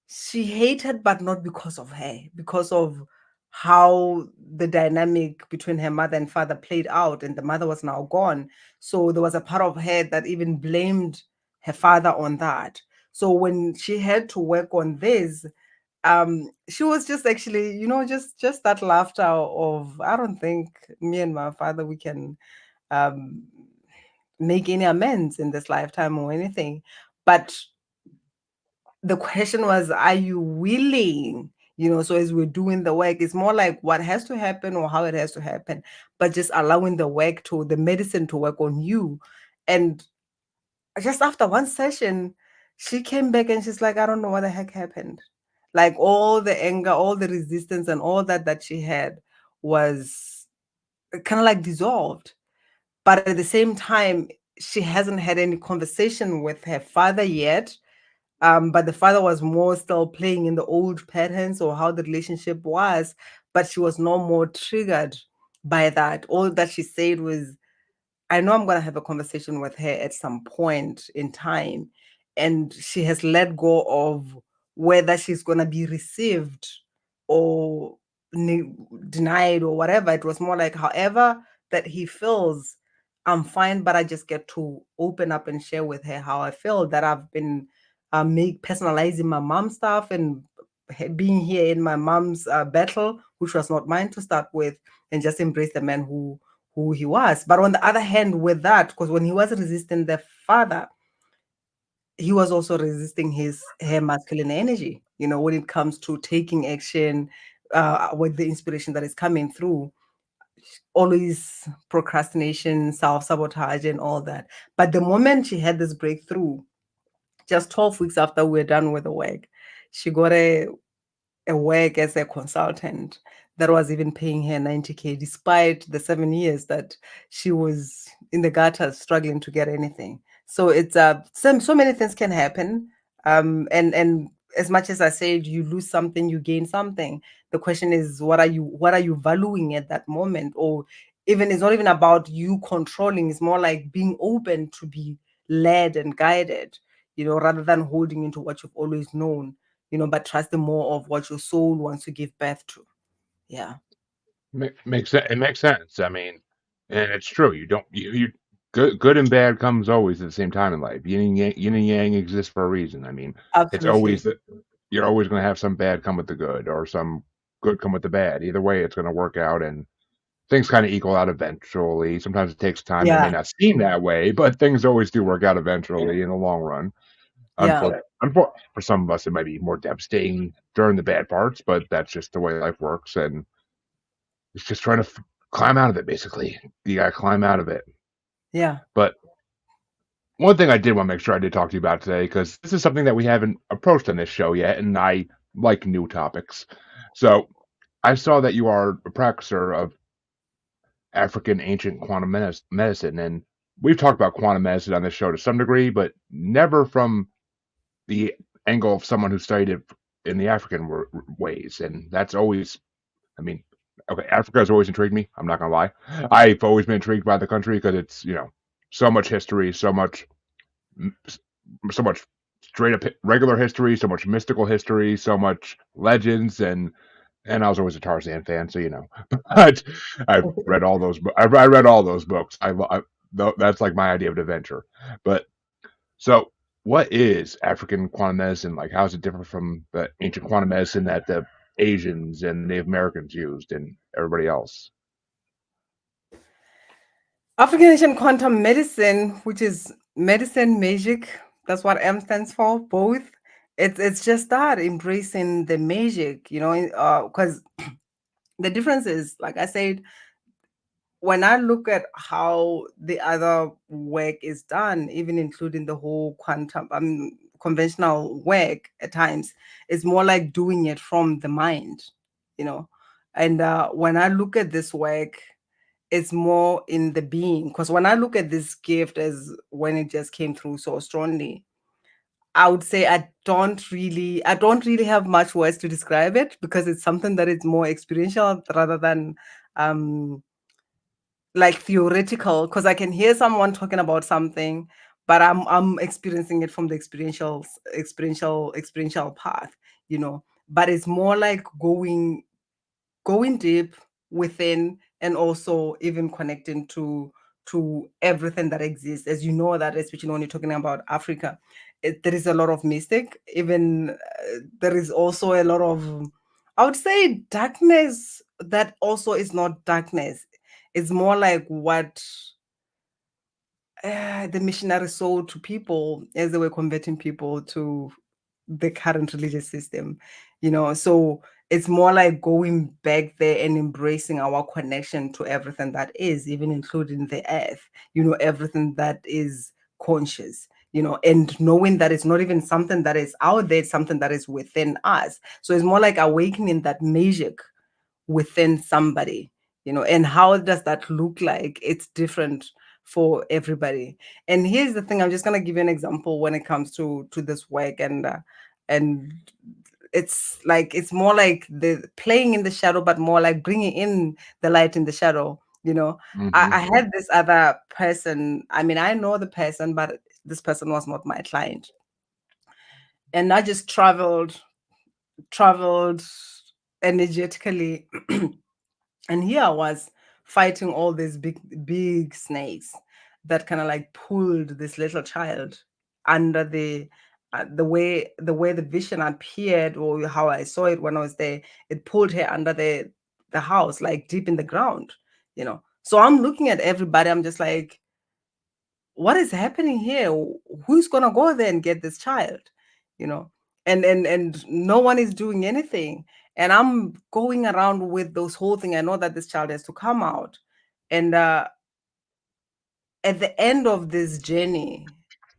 she hated, but not because of her, because of how the dynamic between her mother and father played out, and the mother was now gone. So there was a part of her that even blamed her father on that. So when she had to work on this, she was just actually, just that laughter of, I don't think me and my father, we can um make any amends in this lifetime or anything. But the question was, are you willing? So as we're doing the work, it's more like what has to happen or how it has to happen, but just allowing the medicine to work on you. And just after one session, she came back and she's like, I don't know what the heck happened. Like all the anger, all the resistance, and all that she had was kind of like dissolved. But at the same time, she hasn't had any conversation with her father yet, but the father was more still playing in the old patterns or how the relationship was, but she was no more triggered by that. All that she said was, I know I'm going to have a conversation with her at some point in time. And she has let go of whether she's going to be received or ne- denied or whatever. It was more like, however that he feels, I'm fine, but I just get to open up and share with her how I feel, that I've been personalizing my mom stuff and being here in my mom's battle, which was not mine to start with, and just embrace the man who he was. But on the other hand, with that, because when he was resisting the father, he was also resisting her masculine energy, when it comes to taking action with the inspiration that is coming through. always procrastination, self-sabotage, and all that. But the moment she had this breakthrough, just 12 weeks after we were done with the work, she got a work as a consultant that was even paying her 90K despite the 7 years that she was in the gutter struggling to get anything. So it's so many things can happen. And as much as I said you lose something, you gain something. The question is what are you valuing at that moment? Or even it's not even about you controlling, it's more like being open to be led and guided, rather than holding into what you've always known, but trusting more of what your soul wants to give birth to. Yeah, Makes sense. It makes sense. I mean, and it's true. You don't good and bad comes always at the same time in life. Yin and yang exists for a reason. I mean, it's always absolutely. that you're always going to have some bad come with the good, or some good come with the bad. Either way, it's going to work out, and things kind of equal out eventually. Sometimes it takes time. It may Yeah, not seem that way, but things always do work out eventually in the long run. yeah, For some of us, it might be more devastating during the bad parts, but that's just the way life works, and it's just trying to climb out of it. Basically, you got to climb out of it. yeah. But one thing I did want to make sure I did talk to you about today, because this is something that we haven't approached on this show yet, and I like new topics. So I saw that you are a practicer of African ancient quantum medicine, and we've talked about quantum medicine on this show to some degree, but never from the angle of someone who studied it in the African ways, and that's always, I mean, okay, Africa has always intrigued me. I'm not gonna lie. I've always been intrigued by the country because it's so much history, so much straight up regular history, so much mystical history, so much legends, and I was always a Tarzan fan, so But I've read all those. I read all those books. That's like my idea of adventure. But so, what is African quantum medicine like? How is it different from the ancient quantum medicine that the Asians and Native Americans used and everybody else? African Asian quantum medicine, which is medicine magic, that's what M stands for, both. It's just that embracing the magic, because the difference is, like I said, when I look at how the other work is done, even including the whole quantum, conventional work at times, it's more like doing it from the mind, you know. And when I look at this work, it's more in the being. Because when I look at this gift as when it just came through so strongly, I would say I don't really have much words to describe it because it's something that is more experiential rather than um like theoretical, because I can hear someone talking about something, but I'm experiencing it from the experiential path, But it's more like going deep within, and also even connecting to everything that exists. As you know, that especially when you're talking about Africa, there is a lot of mystic. Even there is also a lot of, I would say, darkness that also is not darkness. It's more like what the missionary sold to people as they were converting people to the current religious system, So it's more like going back there and embracing our connection to everything that is, even including the earth, everything that is conscious, and knowing that it's not even something that is out there, it's something that is within us. So it's more like awakening that magic within somebody, and how does that look like? It's different for everybody. And here's the thing, I'm just going to give you an example when it comes to this work. And it's like, it's more like the playing in the shadow, but more like bringing in the light in the shadow. Hmm. I had this other person, I mean, I know the person, but this person was not my client. And I just traveled energetically. And here I was fighting all these big snakes that kind of like pulled this little child under the way the vision appeared, or how I saw it when I was there. It pulled her under the house, like deep in the ground. So I'm looking at everybody, I'm just like, what is happening here? Who's gonna go there and get this child? you know and no one is doing anything. And I'm going around with those whole thing. I know that this child has to come out. And at the end of this journey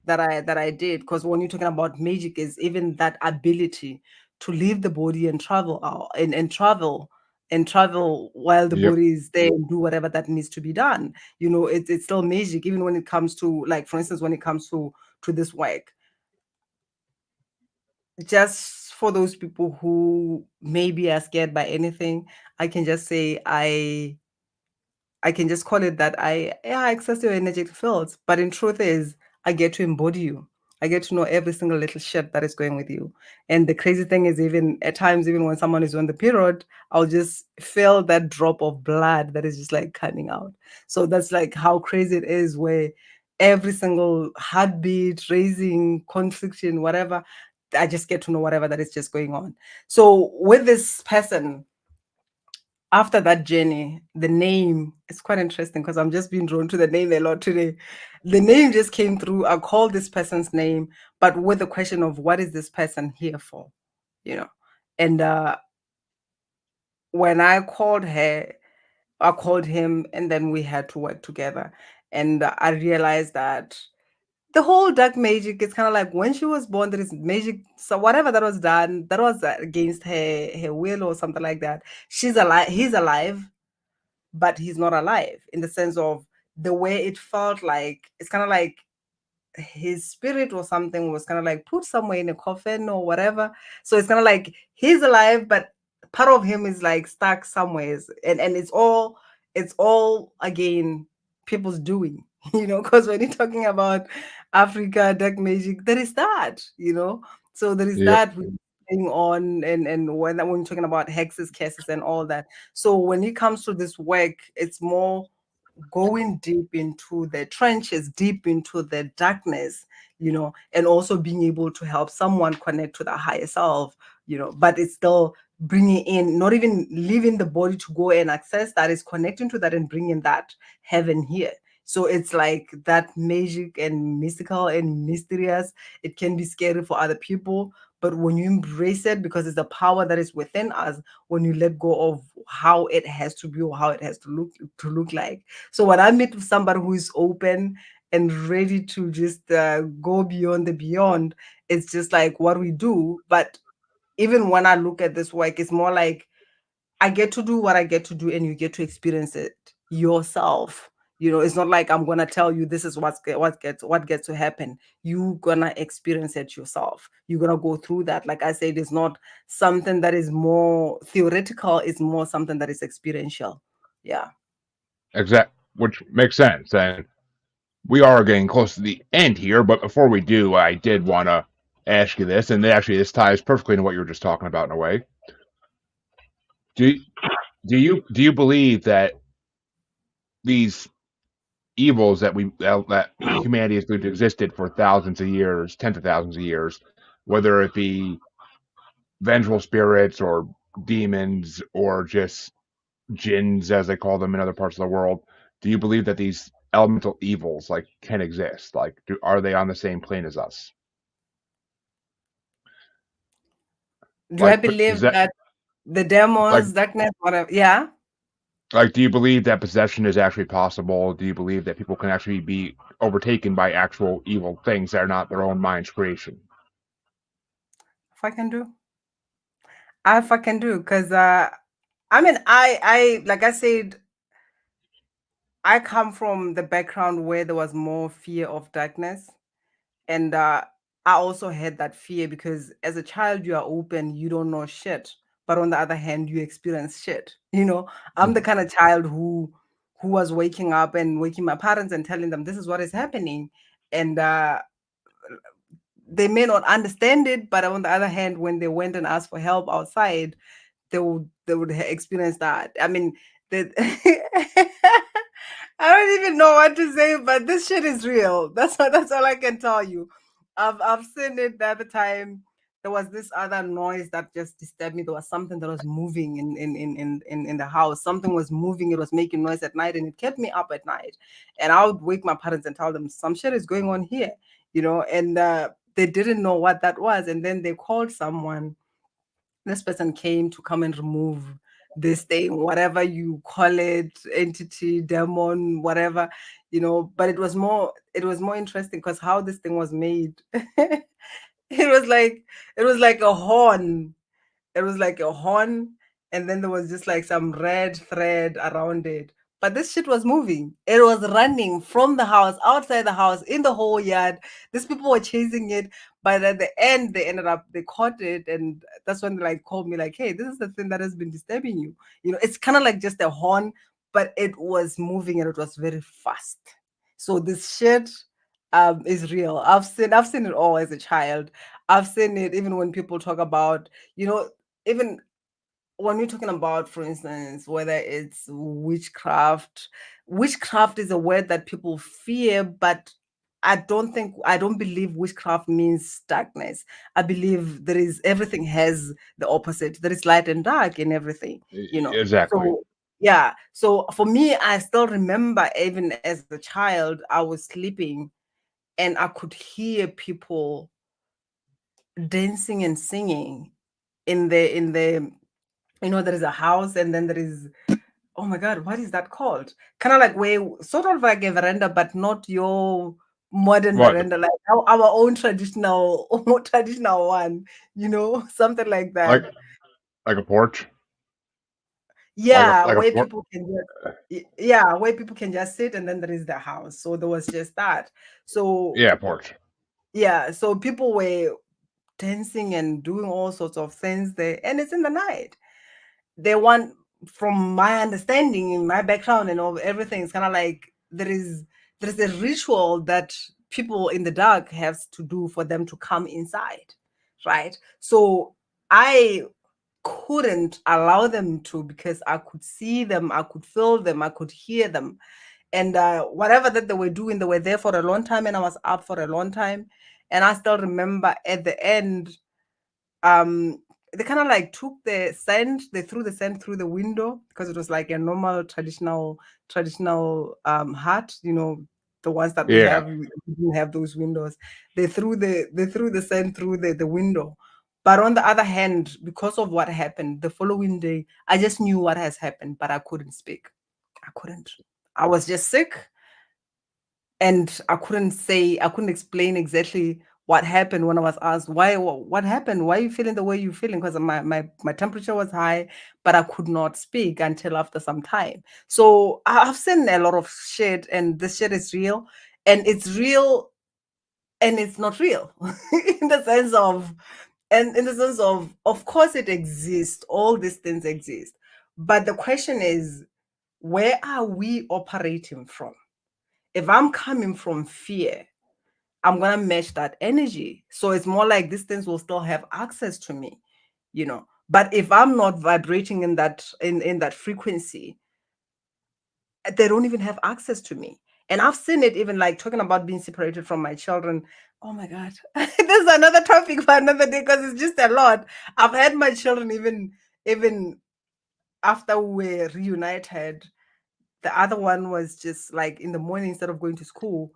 that I did, because when you're talking about magic, is even that ability to leave the body and travel out and travel while the Yep. body is there and do whatever that needs to be done. It's still magic, even when it comes to, like, for instance, when it comes to this work. Just for those people who maybe are scared by anything, I can just say I can just call it that I access your energetic fields. But in truth is, I get to embody you. I get to know every single little shit that is going with you. And the crazy thing is, even at times, even when someone is on the period, I'll just feel that drop of blood that is just like coming out. So that's like how crazy it is, where every single heartbeat, raising, confliction, whatever, I just get to know whatever that is just going on. So with this person, after that journey, the name is quite interesting because I'm just being drawn to the name a lot today. The name just came through. I called this person's name, but with the question of what is this person here for, you know? And when I called her, I called him, and then we had to work together. And I realized that the whole dark magic is kind of like when she was born, there is magic. So whatever that was done, that was against her will or something like that. She's alive. He's alive, but he's not alive, in the sense of the way it felt like it's kind of like his spirit or something was kind of like put somewhere in a coffin or whatever. So it's kind of like he's alive, but part of him is like stuck somewhere. And it's all again people's doing, because when you're talking about Africa, dark magic, there is that. So there is Yep. that going on, and when you're talking about hexes, curses, and all that. So when it comes to this work, it's more going deep into the trenches, deep into the darkness, and also being able to help someone connect to the higher self, but it's still bringing in, not even leaving the body to go and access that, is connecting to that and bringing that heaven here. So it's like that magic and mystical and mysterious. It can be scary for other people, but when you embrace it, because it's the power that is within us, when you let go of how it has to be or how it has to look like. So when I meet with somebody who is open and ready to just go beyond the beyond, it's just like what we do. But even when I look at this work, it's more like I get to do what I get to do, and you get to experience it yourself. It's not like I'm gonna tell you this is what gets to happen. You gonna experience it yourself. You're gonna go through that. Like I said, it's not something that is more theoretical. It's more something that is experiential. Yeah. Exact, which makes sense. And we are getting close to the end here, but before we do, I did want to ask you this, and actually, this ties perfectly into what you were just talking about in a way. Do do you believe that these evils that humanity has existed for thousands of years, tens of thousands of years, whether it be vengeful spirits or demons or just jinns, as they call them in other parts of the world, do you believe that these elemental evils like can exist? Like, are they on the same plane as us? Do I Like, believe is that that the like demons, darkness, whatever? Yeah. like do you believe that possession is actually possible? Do you believe that people can actually be overtaken by actual evil things that are not their own mind's creation? If I can do, if I can do, because I mean, I like I said, I come from the background where there was more fear of darkness. And I also had that fear because as a child, you are open, you don't know shit. But on the other hand, you experience shit. I'm the kind of child who was waking up and waking my parents and telling them this is what is happening. And they may not understand it, but on the other hand, when they went and asked for help outside, they would experience that. I mean, the I don't even know what to say, but this shit is real. That's all I can tell you. I've seen it the other time. There was this other noise that just disturbed me. There was something that was moving in the house. Something was moving. It was making noise at night, and it kept me up at night. And I would wake my parents and tell them some shit is going on here, and they didn't know what that was. And then they called someone. this person came to come and remove this thing, whatever you call it, entity, demon, whatever, but it was more interesting because how this thing was made. It was like a horn. It was like a horn, and then there was just like some red thread around it. But this shit was moving. It was running from the house, outside the house, in the whole yard. These people were chasing it, but at the end, they caught it, and that's when they like called me like, "Hey, this is the thing that has been disturbing you." It's kind of like just a horn, but it was moving and it was very fast. So this shit is real. I've seen it all as a child. I've seen it even when people talk about, even when we're talking about, for instance, whether it's witchcraft is a word that people fear, but I don't believe witchcraft means darkness. I believe everything has the opposite. There is light and dark in everything, Exactly. So yeah. So for me, I still remember even as a child, I was sleeping and I could hear people dancing and singing in the there is a house, and then there is, oh my god, what is that called? Kind of like where, sort of like a veranda, but not your modern What? veranda, like our own traditional traditional one, something like that. Like like a porch? Yeah, Like a where porch? people can just yeah, where people can just sit, and then there is the house. So there was just that. So Yeah, porch. yeah, so people were dancing and doing all sorts of things there, and it's in the night. They want, from my understanding, in my background and all everything, it's kind of like there is a ritual that people in the dark have to do for them to come inside, right? So I couldn't allow them to, because I could see them, I could feel them, I could hear them, and whatever that they were doing, they were there for a long time, and I was up for a long time. And I still remember at the end, um they kind of like took the sand, they threw the sand through the window, because it was like a normal traditional hut, the ones that we Yeah. have. We didn't have those windows. They threw the sand through the window. But on the other hand, because of what happened the following day, I just knew what has happened, but I couldn't speak. I couldn't. I was just sick, and I couldn't explain exactly what happened. When I was asked why, what happened, why are you feeling the way you're feeling, because my temperature was high, but I could not speak until after some time. So I've seen a lot of shit, and this shit is real, and it's real, and it's not real. in the sense of of course it exists, all these things exist, but the question is, where are we operating from? If I'm coming from fear, I'm gonna match that energy. So it's more like these things will still have access to me, But if I'm not vibrating in that frequency, they don't even have access to me. And I've seen it, even like talking about being separated from my children. Oh my God. This is another topic for another day, because it's just a lot. I've had my children, even after we were reunited. The other one was just like in the morning, instead of going to school,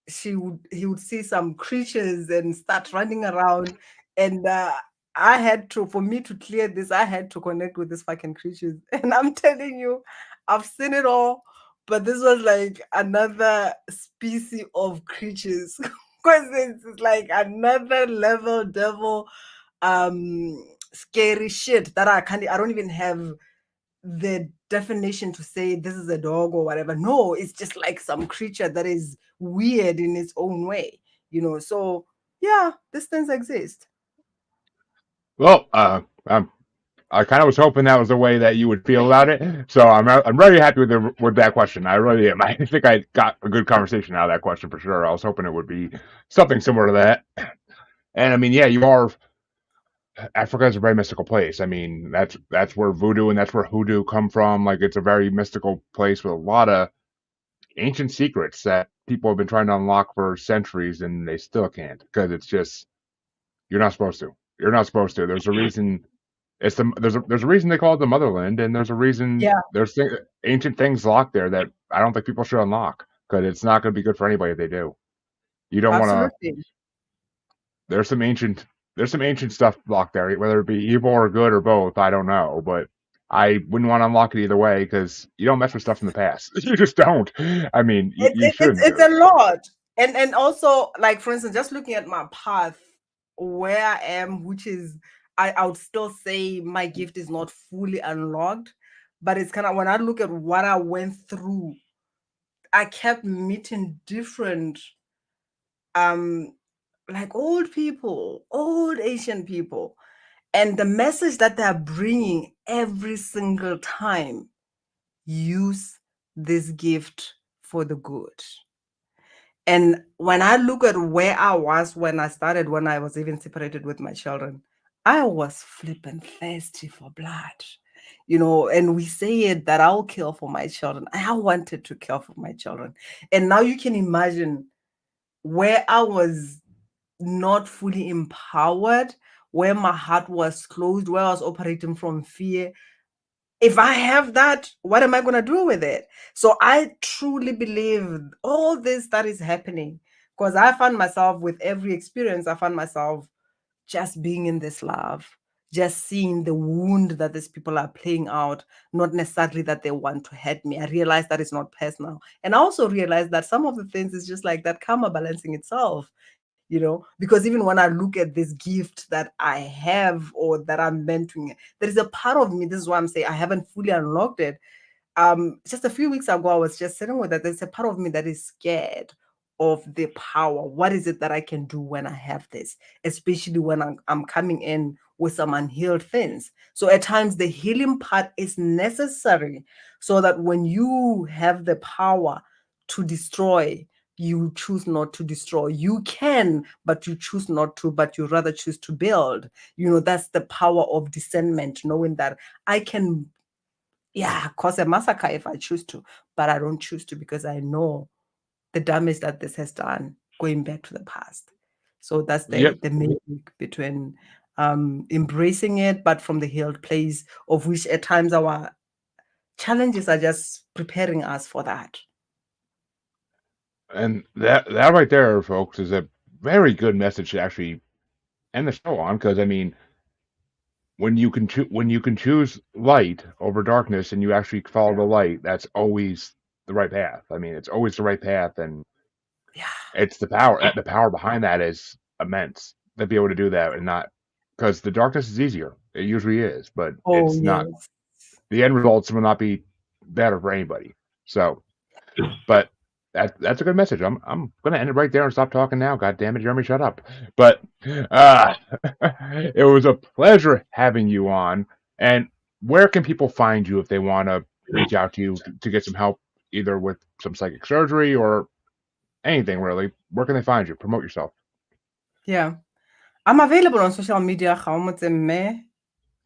he would see some creatures and start running around, and I had to, for me to clear this, I had to connect with these fucking creatures. And I'm telling you, I've seen it all, but this was like another species of creatures. Because it's like another level devil, scary shit that I don't even have the definition to say this is a dog or whatever. No, it's just like some creature that is weird in its own way, So yeah, these things exist. Well, I kind of was hoping that was the way that you would feel about it. So I'm really happy with that question. I really am. I think I got a good conversation out of that question for sure. I was hoping it would be something similar to that. And I mean, yeah, you are. Africa is a very mystical place. I mean, that's where voodoo and that's where hoodoo come from. Like, it's a very mystical place with a lot of ancient secrets that people have been trying to unlock for centuries and they still can't, because it's just, you're not supposed to. You're not supposed to. There's a reason. There's a reason they call it the motherland, and there's a reason Yeah, ancient things locked there that I don't think people should unlock, because it's not going to be good for anybody if they do. You don't want to. absolutely. There's some ancient. there's some ancient stuff locked there, whether it be evil or good or both. I don't know, but I wouldn't want to unlock it either way because you don't mess with stuff from the past. You just don't. I mean, you shouldn't It's do. a lot. And also, like, for instance, just looking at my path where I am, which is, I would still say my gift is not fully unlocked, but it's kind of, when I look at what I went through, I kept meeting different um like old people, old Asian people, and the message that they're bringing every single time: use this gift for the good. And when I look at where I was when I started, when I was even separated with my children, I was flipping thirsty for blood. And we say it that I'll kill for my children. I wanted to kill for my children. And now you can imagine where I was not fully empowered, where my heart was closed, where I was operating from fear. If I have that, what am I going to do with it? So I truly believe all this that is happening, because I found myself, with every experience, I found myself just being in this love, just seeing the wound that these people are playing out, not necessarily that they want to hurt me. I realized that it's not personal. And I also realized that some of the things is just like that karma balancing itself. Because even when I look at this gift that I have, or that I'm meant to, there is a part of me, this is why I'm saying I haven't fully unlocked it. Just a few weeks ago, I was just sitting with that. There's a part of me that is scared of the power. What is it that I can do when I have this, especially when I'm coming in with some unhealed things? So at times the healing part is necessary, so that when you have the power to destroy, you choose not to destroy. You can, but you choose not to, but you rather choose to build. That's the power of discernment, knowing that I can, yeah, cause a massacre if I choose to, but I don't choose to, because I know the damage that this has done going back to the past. So that's the Yep. magic between embracing it, but from the healed place, of which at times our challenges are just preparing us for that. And that right there, folks, is a very good message to actually end the show on. Because I mean, when you can choose light over darkness and you actually follow the light, that's always the right path. I mean, it's always the right path, and Yeah. it's the power behind that is immense to be able to do that and not because the darkness is easier. It usually is, but Oh, it's not. yes. The end results will not be better for anybody. So, but that's a good message. I'm gonna end it right there and stop talking now. God damn it, Jeremy, shut up. But uh, it was a pleasure having you on. And where can people find you if they want to reach out to you to get some help, either with some psychic surgery or anything really? Where can they find you? Promote yourself. Yeah. I'm available on social media, Gao Motsemme,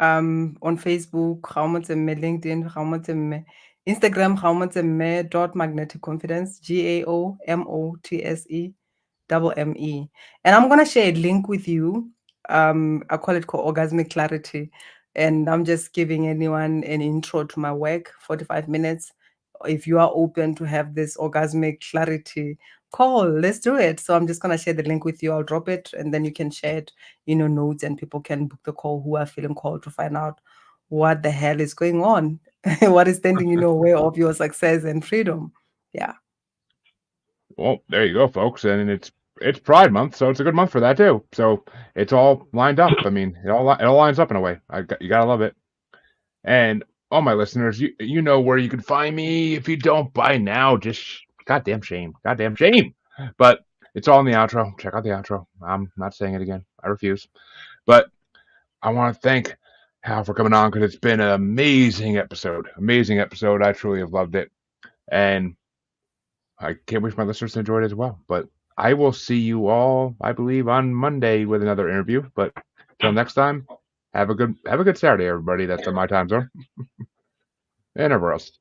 on Facebook, Gao Motsemme, LinkedIn, Gao Motsemme, Instagram, Gao Motsemme dot magnetic confidence, GaoMotsemme. And I'm gonna share a link with you. I call it orgasmic clarity. And I'm just giving anyone an intro to my work, 45 minutes. If you are open to have this orgasmic clarity call, let's do it. So I'm just gonna share the link with you. I'll drop it, and then you can share it in your notes, and people can book the call who are feeling called to find out what the hell is going on, what is standing in your way of your success and freedom. Yeah. Well, there you go, folks. And it's Pride Month, so it's a good month for that too. So it's all lined up. I mean, it all lines up in a way. You gotta love it. And all my listeners, you know where you can find me. If you don't by now, just goddamn shame. But it's all in the outro. Check out the outro. I'm not saying it again. I refuse. But I want to thank Hal for coming on because it's been an amazing episode. Amazing episode. I truly have loved it, and I can't wish my listeners to enjoy it as well. But I will see you all, I believe, on Monday with another interview. But till next time, have a good Saturday, everybody. That's on my time zone, and everywhere else too.